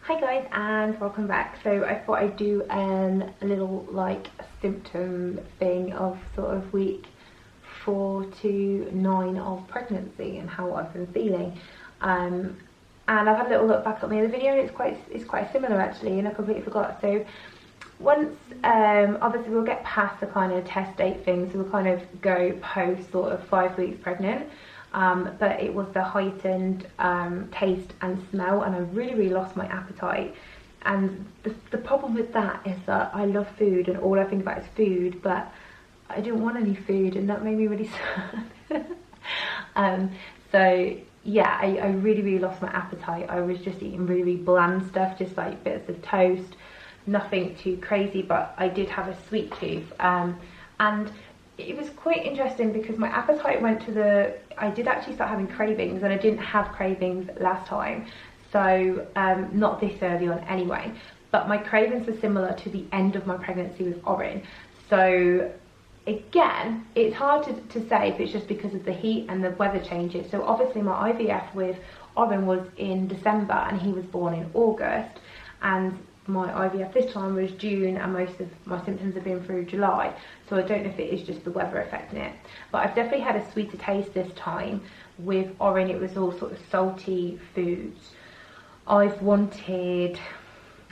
Hi guys, and welcome back. So I thought I'd do a little like symptom thing of sort of week 4 to 9 of pregnancy and how I've been feeling. And I've had a little look back at my other video and it's quite similar actually, and I completely forgot. So once obviously we'll get past the kind of test date thing, so we'll kind of go post sort of 5 weeks pregnant. But it was the heightened taste and smell, and I really lost my appetite. And the problem with that is that I love food and all I think about is food, but I didn't want any food, and that made me really sad. So yeah, I really lost my appetite. I was just eating really bland stuff, just like bits of toast, nothing too crazy, but I did have a sweet tooth. And it was quite interesting because my appetite went to I did actually start having cravings, and I didn't have cravings last time, so not this early on anyway, but my cravings were similar to the end of my pregnancy with Orin. So again, it's hard to say if it's just because of the heat and the weather changes. So obviously my IVF with Orin was in December and he was born in August, and my IVF this time was June, and most of my symptoms have been through July, so I don't know if it is just the weather affecting it. But I've definitely had a sweeter taste this time. With Orin it was all sort of salty foods. I've wanted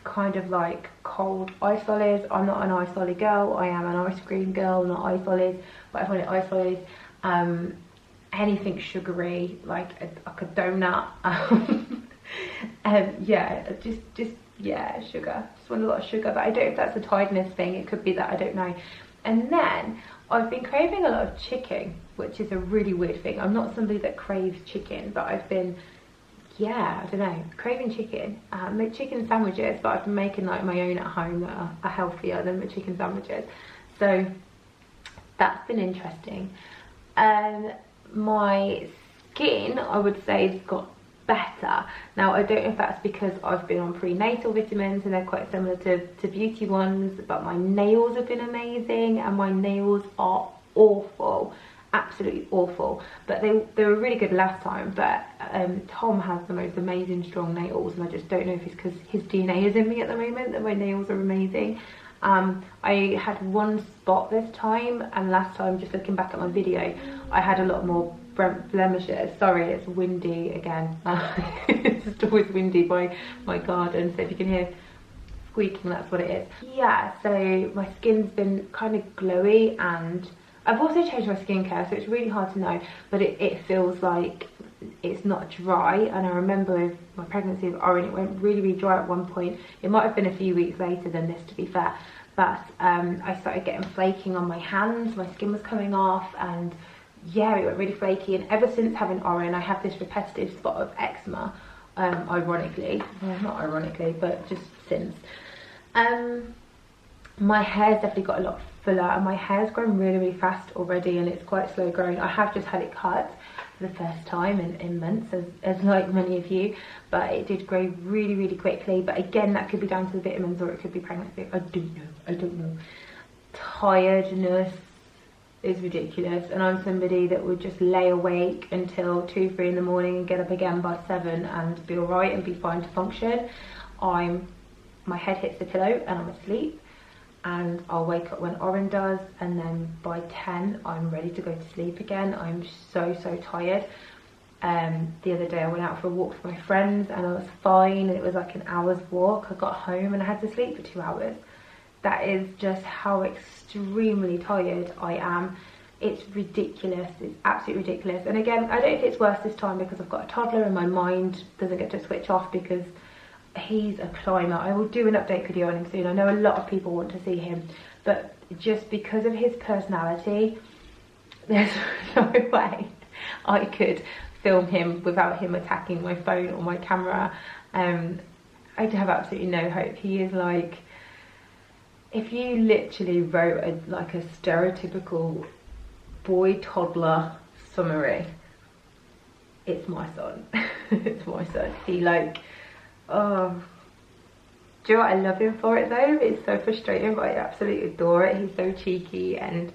kind of like cold ice lollies. I'm not an ice lolly girl, I am an ice cream girl, not ice lollies, but I've wanted ice lollies. Anything sugary, like a donut. Yeah, yeah, sugar. Just want a lot of sugar, but I don't know if that's a tiredness thing. It could be that, I don't know. And then I've been craving a lot of chicken, which is a really weird thing. I'm not somebody that craves chicken, but I've been, yeah, I don't know, craving chicken. Make chicken sandwiches, but I've been making like my own at home that are healthier than the chicken sandwiches. So that's been interesting. My skin, I would say, has got better. Now I don't know if that's because I've been on prenatal vitamins and they're quite similar to beauty ones, but my nails have been amazing, and my nails are awful, absolutely awful, but they were really good last time. But Tom has the most amazing strong nails, and I just don't know if it's because his DNA is in me at the moment that my nails are amazing. I had one spot this time, and last time, just looking back at my video, I had a lot more blemishes. Sorry, it's windy again. It's just always windy by my garden, so if you can hear squeaking, that's what it is. Yeah, so my skin's been kind of glowy, and I've also changed my skincare, so it's really hard to know, but it feels like it's not dry. And I remember with my pregnancy with Orin, it went really dry at one point. It might have been a few weeks later than this, to be fair, but I started getting flaking on my hands, my skin was coming off, and yeah, it went really flaky. And ever since having Orin, I have this repetitive spot of eczema, ironically, well, not ironically, but just since. My hair's definitely got a lot fuller, and my hair's grown really fast already, and it's quite slow growing. I have just had it cut for the first time in months, as like many of you, but it did grow really quickly. But again, that could be down to the vitamins, or it could be pregnancy. I don't know. Tiredness is ridiculous, and I'm somebody that would just lay awake until 2-3 in the morning and get up again by 7 and be all right and be fine to function. My head hits the pillow and I'm asleep, and I'll wake up when Orin does, and then by 10 I'm ready to go to sleep again. I'm so tired. The other day I went out for a walk with my friends and I was fine, and it was like an hour's walk. I got home and I had to sleep for 2 hours. That is just how extremely tired I am. It's ridiculous, it's absolutely ridiculous. And again, I don't know if it's worse this time because I've got a toddler and my mind doesn't get to switch off because he's a climber. I will do an update video on him soon. I know a lot of people want to see him, but just because of his personality, there's no way I could film him without him attacking my phone or my camera. I have absolutely no hope. He is like, if you literally wrote a stereotypical boy toddler summary, it's my son. It's my son. He like, oh, do you know what, I love him for it though. It's so frustrating, but I absolutely adore it. He's so cheeky and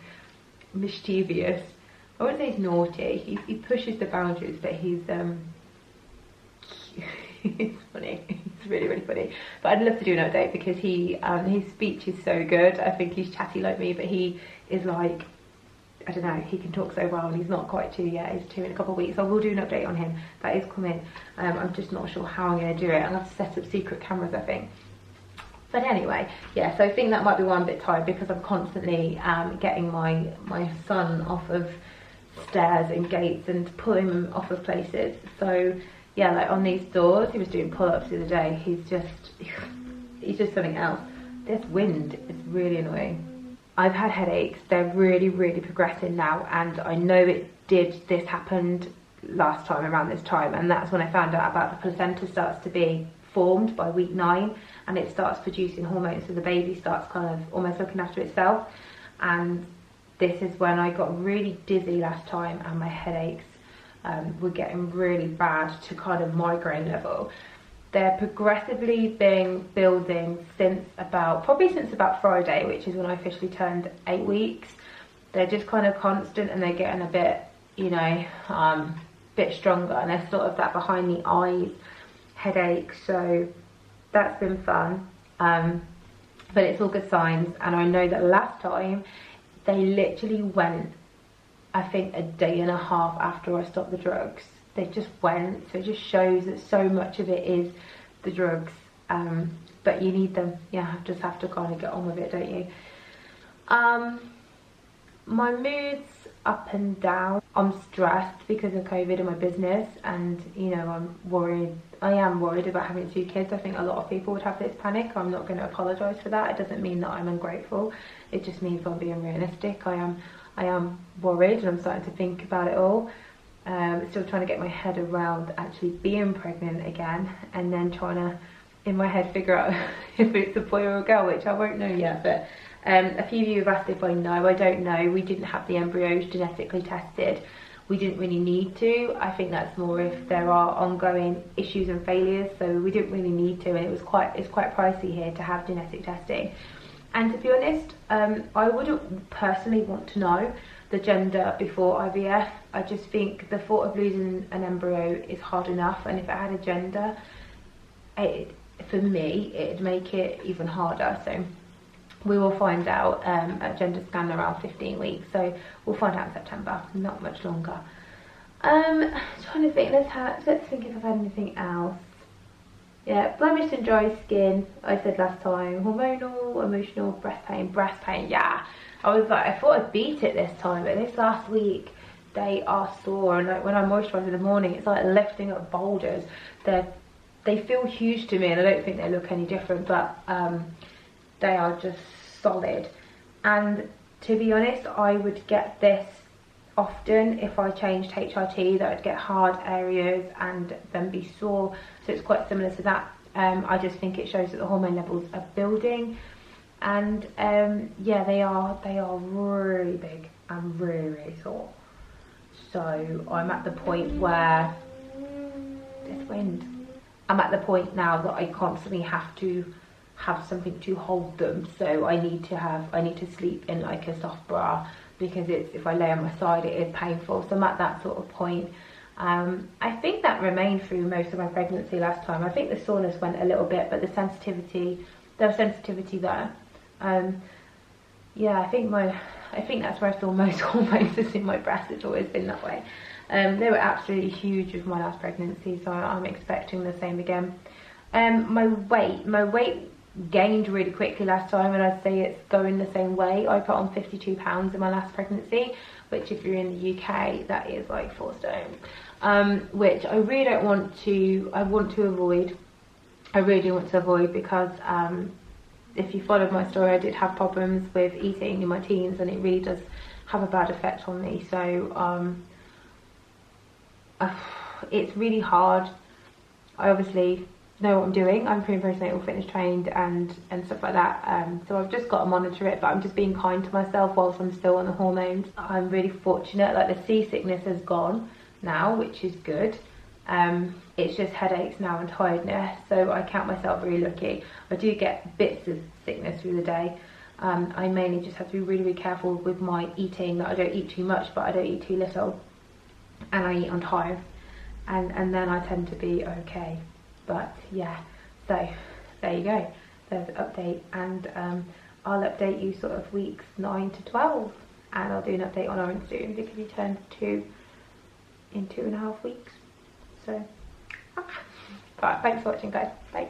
mischievous. I wouldn't say he's naughty. He pushes the boundaries, but he's It's funny. It's really, really funny. But I'd love to do an update because his speech is so good. I think he's chatty like me, but he is like, I don't know, he can talk so well, and he's not quite 2 yet. He's 2 in a couple of weeks. So I will do an update on him. That is coming. I'm just not sure how I'm going to do it. I'll have to set up secret cameras, I think. But anyway, yeah, so I think that might be why I'm a bit tired, because I'm constantly getting my son off of stairs and gates and pulling him off of places. So yeah, like on these doors, he was doing pull-ups the other day. He's just something else. This wind is really annoying. I've had headaches. They're really, really progressing now, and I know this happened last time around this time, and that's when I found out about the placenta starts to be formed by week 9, and it starts producing hormones, so the baby starts kind of almost looking after itself. And this is when I got really dizzy last time, and my headaches were getting really bad to kind of migraine level. They're progressively building since about Friday, which is when I officially turned 8 weeks. They're just kind of constant, and they're getting a bit, you know, bit stronger, and there's sort of that behind the eyes headache. So that's been fun, but it's all good signs. And I know that last time they literally went, I think, a day and a half after I stopped the drugs. They just went, so it just shows that so much of it is the drugs, but you need them. You just have to kind of get on with it, don't you? My mood's up and down. I'm stressed because of COVID and my business, and you know, I'm worried. I am worried about having 2 kids. I think a lot of people would have this panic. I'm not going to apologise for that. It doesn't mean that I'm ungrateful. It just means I'm being realistic. I am worried, and I'm starting to think about it all. Still trying to get my head around actually being pregnant again, and then trying to, in my head, figure out if it's a boy or a girl, which I won't know yet. But a few of you have asked if I know. I don't know. We didn't have the embryos genetically tested. We didn't really need to. I think that's more if there are ongoing issues and failures, so we didn't really need to, and it's quite pricey here to have genetic testing. And to be honest, I wouldn't personally want to know the gender before IVF. I just think the thought of losing an embryo is hard enough, and if it had a gender, for me, it'd make it even harder. So we will find out at gender scan around 15 weeks, so we'll find out in September, not much longer. Trying to think, let's think if I've had anything else. Yeah, blemished and dry skin, I said last time. Hormonal, emotional, breast pain, yeah. I was like, I thought I'd beat it this time, but this last week, they are sore, and like when I moisturise in the morning, it's like lifting up boulders. They feel huge to me, and I don't think they look any different, but they are just solid. And to be honest, I would get this often if I changed HRT, that I'd get hard areas and then be sore. So it's quite similar to that. I just think it shows that the hormone levels are building, and yeah, they are really big and really, really sore. So I'm at the point where this wind. I'm at the point now that I constantly have to have something to hold them. So I need to sleep in like a soft bra, because if I lay on my side, it is painful. So I'm at that sort of point. I think that remained through most of my pregnancy last time. I think the soreness went a little bit, but there was sensitivity there. Yeah, I think that's where I feel most hormones is in my breast. It's always been that way. They were absolutely huge with my last pregnancy, so I'm expecting the same again. My weight gained really quickly last time, and I'd say it's going the same way. I put on 52 pounds in my last pregnancy, which if you're in the UK, that is like 4 stone, which I really don't want to, I really want to avoid, because if you followed my story, I did have problems with eating in my teens, and it really does have a bad effect on me. So it's really hard. I obviously know what I'm doing. I'm pre-postnatal fitness trained and stuff like that, so I've just got to monitor it, but I'm just being kind to myself whilst I'm still on the hormones. I'm really fortunate, like the seasickness has gone now, which is good. It's just headaches now and tiredness, so I count myself really lucky. I do get bits of sickness through the day. I mainly just have to be really, really careful with my eating, that I don't eat too much, but I don't eat too little, and I eat on time, and then I tend to be okay. But yeah, so there you go, there's an update. And I'll update you sort of weeks 9 to 12, and I'll do an update on Orange soon because he turned 2 in 2.5 weeks. So but thanks for watching, guys. Bye.